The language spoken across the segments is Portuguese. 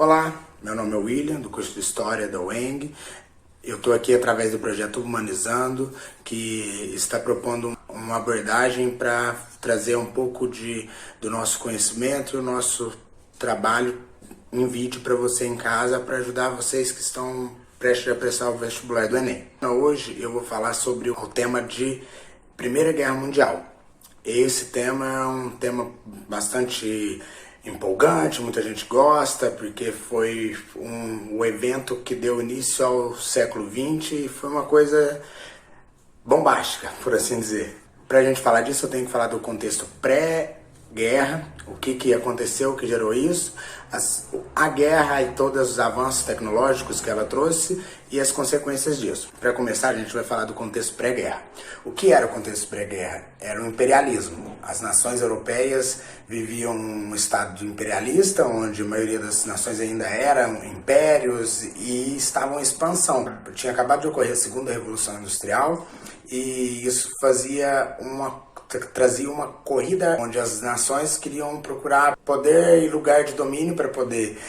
Olá, meu nome é William, do curso de História da UENG. Eu estou aqui através do projeto Humanizando, que está propondo uma abordagem para trazer um pouco do nosso conhecimento e o nosso trabalho em vídeo para você em casa, para ajudar vocês que estão prestes a prestar o vestibular do Enem. Hoje eu vou falar sobre o tema de Primeira Guerra Mundial. Esse tema é um tema bastante empolgante, muita gente gosta, porque foi um evento que deu início ao século XX e foi uma coisa bombástica, por assim dizer. Para a gente falar disso, eu tenho que falar do contexto pré-guerra, o que aconteceu, o que gerou isso, a guerra e todos os avanços tecnológicos que ela trouxe e as consequências disso. Para começar, a gente vai falar do contexto pré-guerra. O que era o contexto pré-guerra? Era o imperialismo. As nações europeias viviam um estado imperialista, onde a maioria das nações ainda eram impérios e estavam em expansão. Tinha acabado de ocorrer a Segunda Revolução Industrial e isso trazia uma corrida onde as nações queriam procurar poder e lugar de domínio para poder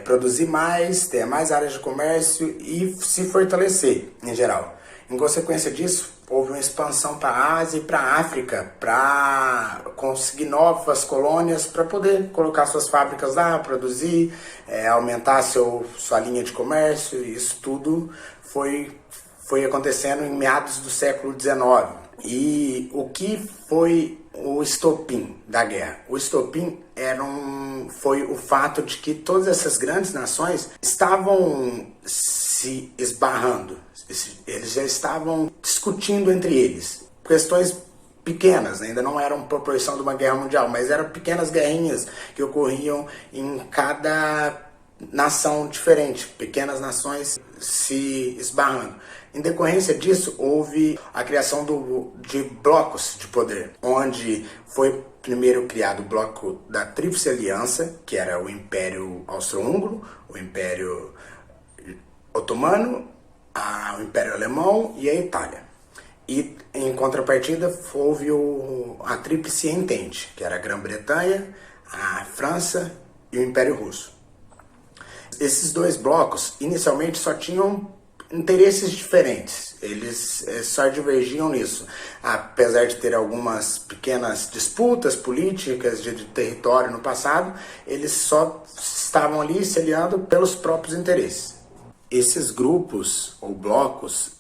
produzir mais, ter mais áreas de comércio e se fortalecer em geral. Em consequência disso, houve uma expansão para a Ásia e para a África para conseguir novas colônias para poder colocar suas fábricas lá, produzir, aumentar sua linha de comércio. Isso tudo foi acontecendo em meados do século XIX. E o que foi o estopim da guerra? O estopim foi o fato de que todas essas grandes nações estavam se esbarrando. Eles já estavam discutindo entre eles. Questões pequenas, ainda não eram proporção de uma guerra mundial, mas eram pequenas guerrinhas que ocorriam em cada nação diferente, pequenas nações se esbarrando. Em decorrência disso, houve a criação de blocos de poder, onde foi primeiro criado o bloco da Tríplice Aliança, que era o Império Austro-Húngaro, o Império Otomano, o Império Alemão e a Itália. E, em contrapartida, houve a Tríplice Entente, que era a Grã-Bretanha, a França e o Império Russo. Esses dois blocos, inicialmente, só tinham interesses diferentes, eles só divergiam nisso, apesar de ter algumas pequenas disputas políticas de território no passado, eles só estavam ali se aliando pelos próprios interesses. Esses grupos ou blocos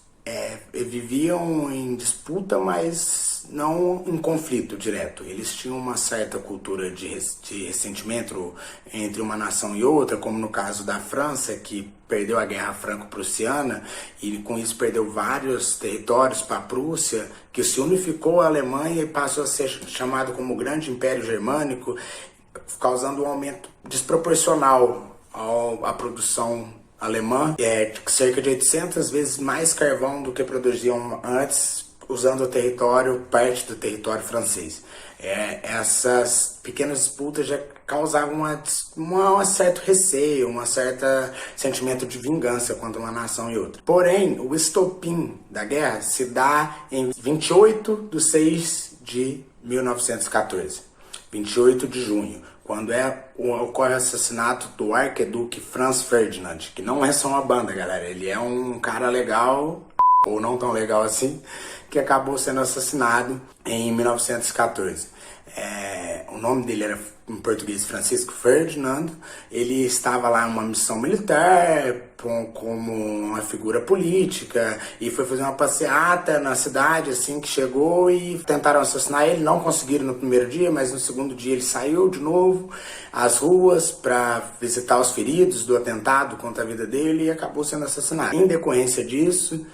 viviam em disputa, mas não em conflito direto. Eles tinham uma certa cultura de ressentimento entre uma nação e outra, como no caso da França, que perdeu a Guerra Franco-Prussiana e com isso perdeu vários territórios para a Prússia, que se unificou à Alemanha e passou a ser chamado como Grande Império Germânico, causando um aumento desproporcional à produção alemã, cerca de 800 vezes mais carvão do que produziam antes, usando parte do território francês. Essas pequenas disputas já causavam um certo receio, um certo sentimento de vingança contra uma nação e outra. Porém, o estopim da guerra se dá em 28 de 6 de 1914, 28 de junho, quando ocorre o assassinato do arquiduque Franz Ferdinand, que não é só uma banda, galera, ele é um cara legal, ou não tão legal assim, que acabou sendo assassinado em 1914. O nome dele era, em português, Francisco Ferdinand. Ele estava lá em uma missão militar, como uma figura política, e foi fazer uma passeata na cidade, assim, que chegou e tentaram assassinar ele. Não conseguiram no primeiro dia, mas no segundo dia ele saiu de novo às ruas para visitar os feridos do atentado contra a vida dele e acabou sendo assassinado. Em decorrência disso,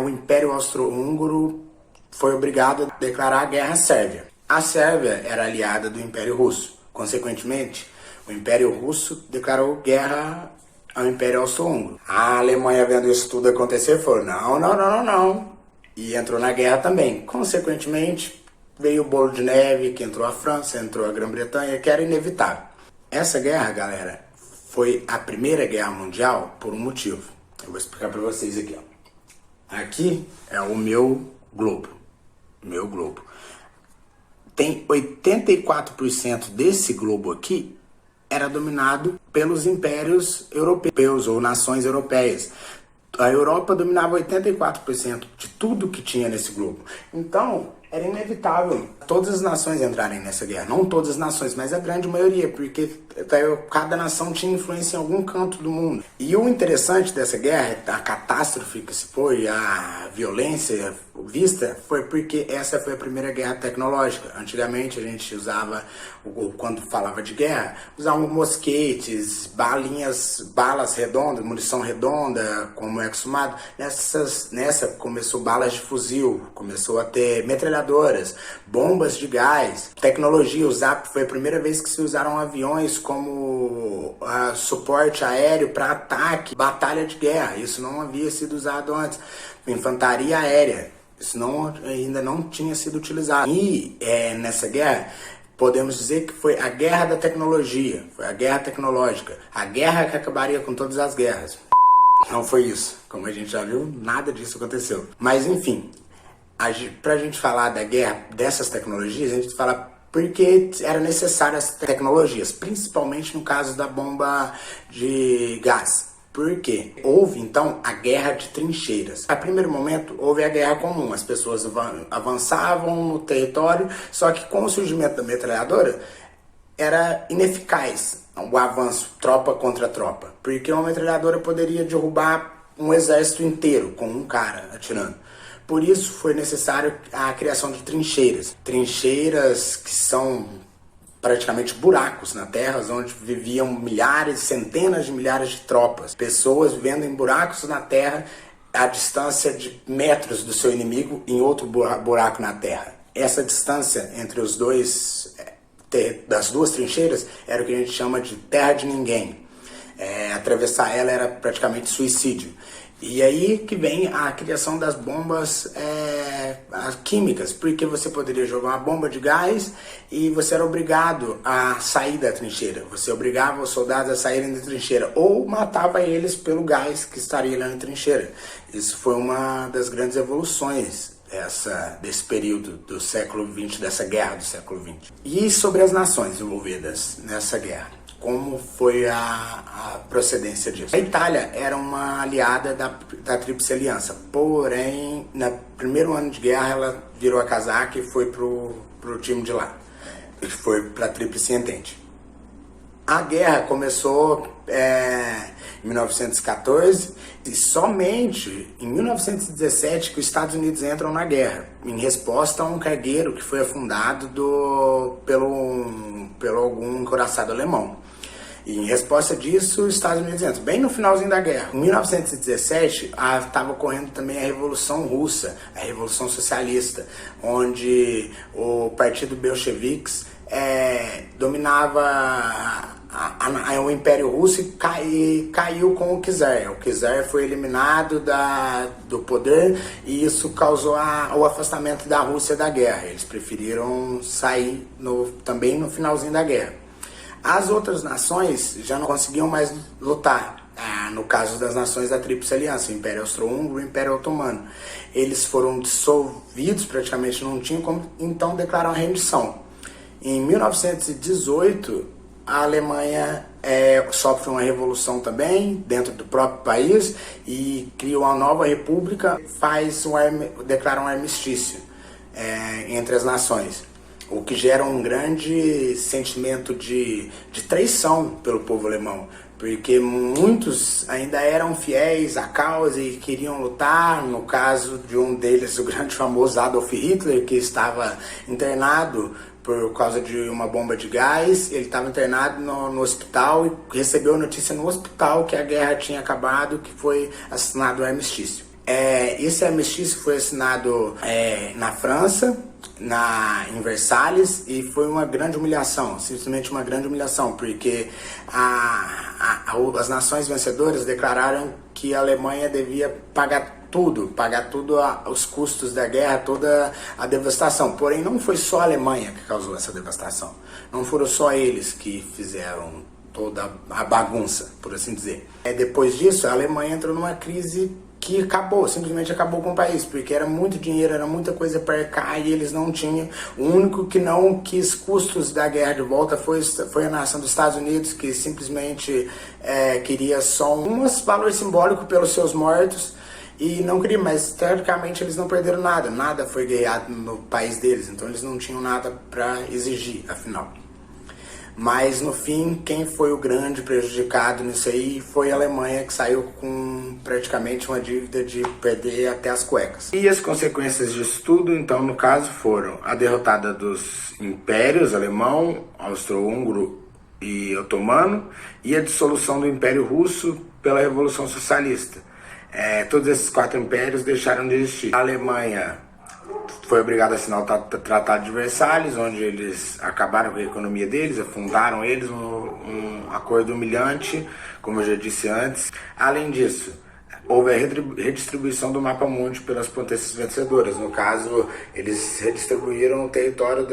o Império Austro-Húngaro foi obrigado a declarar a guerra à Sérvia. A Sérvia era aliada do Império Russo. Consequentemente, o Império Russo declarou guerra ao Império Austro-Húngaro. A Alemanha, vendo isso tudo acontecer, falou não. E entrou na guerra também. Consequentemente, veio o bolo de neve, que entrou a França, entrou a Grã-Bretanha, que era inevitável. Essa guerra, galera, foi a Primeira Guerra Mundial por um motivo. Eu vou explicar para vocês aqui, ó. Aqui é o meu globo. Tem 84% desse globo aqui era dominado pelos impérios europeus ou nações europeias. A Europa dominava 84% de tudo que tinha nesse globo. Então, era inevitável todas as nações entrarem nessa guerra. Não todas as nações, mas a grande maioria, porque cada nação tinha influência em algum canto do mundo. E o interessante dessa guerra, a catástrofe que se foi, a violência vista, foi porque essa foi a primeira guerra tecnológica. Antigamente a gente usava, quando falava de guerra, usavam mosquetes, balas redondas, munição redonda, como é acostumado. Nessa começou balas de fuzil, começou a ter metralhadoras, bombas de gás, tecnologia. Foi a primeira vez que se usaram aviões como suporte aéreo para ataque, batalha de guerra. Isso não havia sido usado antes. Infantaria aérea, isso ainda não tinha sido utilizado. E nessa guerra, podemos dizer que foi a guerra da tecnologia, foi a guerra tecnológica, a guerra que acabaria com todas as guerras. Não foi isso, como a gente já viu, nada disso aconteceu. Mas enfim, pra gente falar da guerra dessas tecnologias, a gente fala porque era necessário as tecnologias, principalmente no caso da bomba de gás. Por quê? Houve, então, a guerra de trincheiras. A primeiro momento, houve a guerra comum. As pessoas avançavam no território, só que com o surgimento da metralhadora, era ineficaz o avanço tropa contra tropa. Porque uma metralhadora poderia derrubar um exército inteiro com um cara atirando. Por isso, foi necessário a criação de trincheiras. Trincheiras que são praticamente buracos na terra, onde viviam milhares, centenas de milhares de tropas. Pessoas vivendo em buracos na terra, a distância de metros do seu inimigo em outro buraco na terra. Essa distância entre os das duas trincheiras era o que a gente chama de terra de ninguém. Atravessar ela era praticamente suicídio. E aí que vem a criação das bombas químicas, porque você poderia jogar uma bomba de gás e você era obrigado a sair da trincheira. Você obrigava os soldados a saírem da trincheira ou matava eles pelo gás que estaria lá na trincheira. Isso foi uma das grandes evoluções desse período do século XX, dessa guerra do século XX. E sobre as nações envolvidas nessa guerra. Como foi a procedência disso? A Itália era uma aliada da Tríplice Aliança, porém, no primeiro ano de guerra, ela virou a casaca e foi pro time de lá. Foi para a Tríplice Entente. A guerra começou em 1914 e somente em 1917 que os Estados Unidos entram na guerra, em resposta a um cargueiro que foi afundado pelo algum encouraçado alemão. E em resposta disso, os Estados Unidos entram bem no finalzinho da guerra. Em 1917, estava ocorrendo também a Revolução Russa, a Revolução Socialista, onde o Partido Bolcheviques dominava o Império Russo e caiu com o czar. O czar foi eliminado do poder e isso causou o afastamento da Rússia da guerra. Eles preferiram sair também no finalzinho da guerra. As outras nações já não conseguiam mais lutar. No caso das nações da Tríplice Aliança, o Império Austro-Húngaro e o Império Otomano. Eles foram dissolvidos, praticamente não tinham como, então declararam a rendição. Em 1918, a Alemanha sofre uma revolução também dentro do próprio país e cria uma nova república, declara um armistício entre as nações, o que gera um grande sentimento de traição pelo povo alemão, porque muitos ainda eram fiéis à causa e queriam lutar. No caso de um deles, o grande famoso Adolf Hitler, que estava internado por causa de uma bomba de gás. Ele estava internado no hospital e recebeu a notícia no hospital que a guerra tinha acabado, que foi assinado o armistício. Esse armistício foi assinado na França, em Versalhes, e foi uma grande humilhação, simplesmente uma grande humilhação, porque as nações vencedoras declararam que a Alemanha devia pagar tudo os custos da guerra, toda a devastação. Porém, não foi só a Alemanha que causou essa devastação, não foram só eles que fizeram toda a bagunça, por assim dizer. Depois disso, a Alemanha entrou numa crise que acabou, simplesmente acabou com o país, porque era muito dinheiro, era muita coisa para arcar e eles não tinham. O único que não quis custos da guerra de volta foi a nação dos Estados Unidos, que simplesmente queria só um valor simbólico pelos seus mortos e não queria, mas teoricamente eles não perderam nada, nada foi guerreado no país deles, então eles não tinham nada para exigir, afinal. Mas no fim, quem foi o grande prejudicado nisso aí foi a Alemanha, que saiu com praticamente uma dívida de perder até as cuecas. E as consequências disso tudo, então, no caso, foram a derrotada dos impérios alemão, austro-húngaro e otomano, e a dissolução do Império Russo pela Revolução Socialista. Todos esses 4 impérios deixaram de existir. A Alemanha foi obrigado a assinar o Tratado de Versalhes, onde eles acabaram com a economia deles, afundaram eles, um acordo humilhante, como eu já disse antes. Além disso, houve a redistribuição do mapa mundi pelas potências vencedoras. No caso, eles redistribuíram o território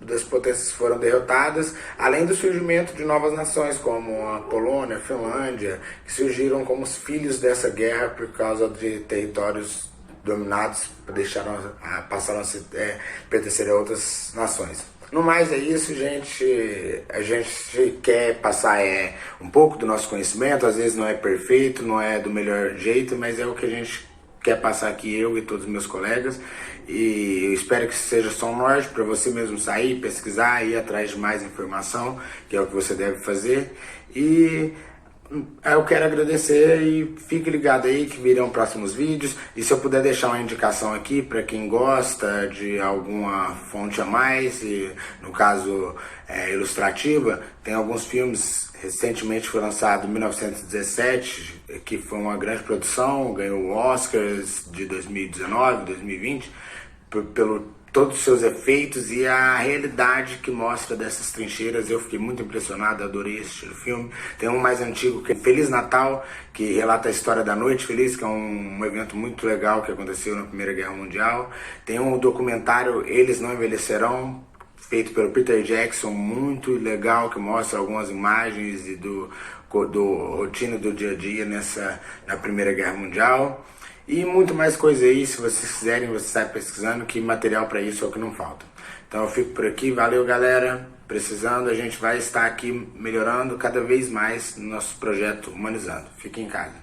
das potências que foram derrotadas, além do surgimento de novas nações, como a Polônia, a Finlândia, que surgiram como os filhos dessa guerra por causa de territórios dominados, passaram a pertencer a outras nações. No mais é isso, gente. A gente quer passar um pouco do nosso conhecimento, às vezes não é perfeito, não é do melhor jeito, mas é o que a gente quer passar aqui, eu e todos os meus colegas, e eu espero que seja só um norte para você mesmo sair, pesquisar, ir atrás de mais informação, que é o que você deve fazer. E eu quero agradecer e fique ligado aí que virão próximos vídeos. E se eu puder deixar uma indicação aqui para quem gosta de alguma fonte a mais, e no caso ilustrativa, tem alguns filmes. Recentemente foi lançado 1917, que foi uma grande produção, ganhou Oscars de 2019, 2020, pelo todos os seus efeitos e a realidade que mostra dessas trincheiras. Eu fiquei muito impressionado, adorei esse filme. Tem um mais antigo, que é Feliz Natal, que relata a história da Noite Feliz, que é um evento muito legal que aconteceu na Primeira Guerra Mundial. Tem um documentário, Eles Não Envelhecerão, feito pelo Peter Jackson, muito legal, que mostra algumas imagens do rotina do dia a dia na Primeira Guerra Mundial. E muito mais coisa aí, se vocês quiserem, você sai pesquisando, que material para isso é o que não falta. Então eu fico por aqui, valeu galera, precisando, a gente vai estar aqui melhorando cada vez mais no nosso projeto Humanizando. Fique em casa.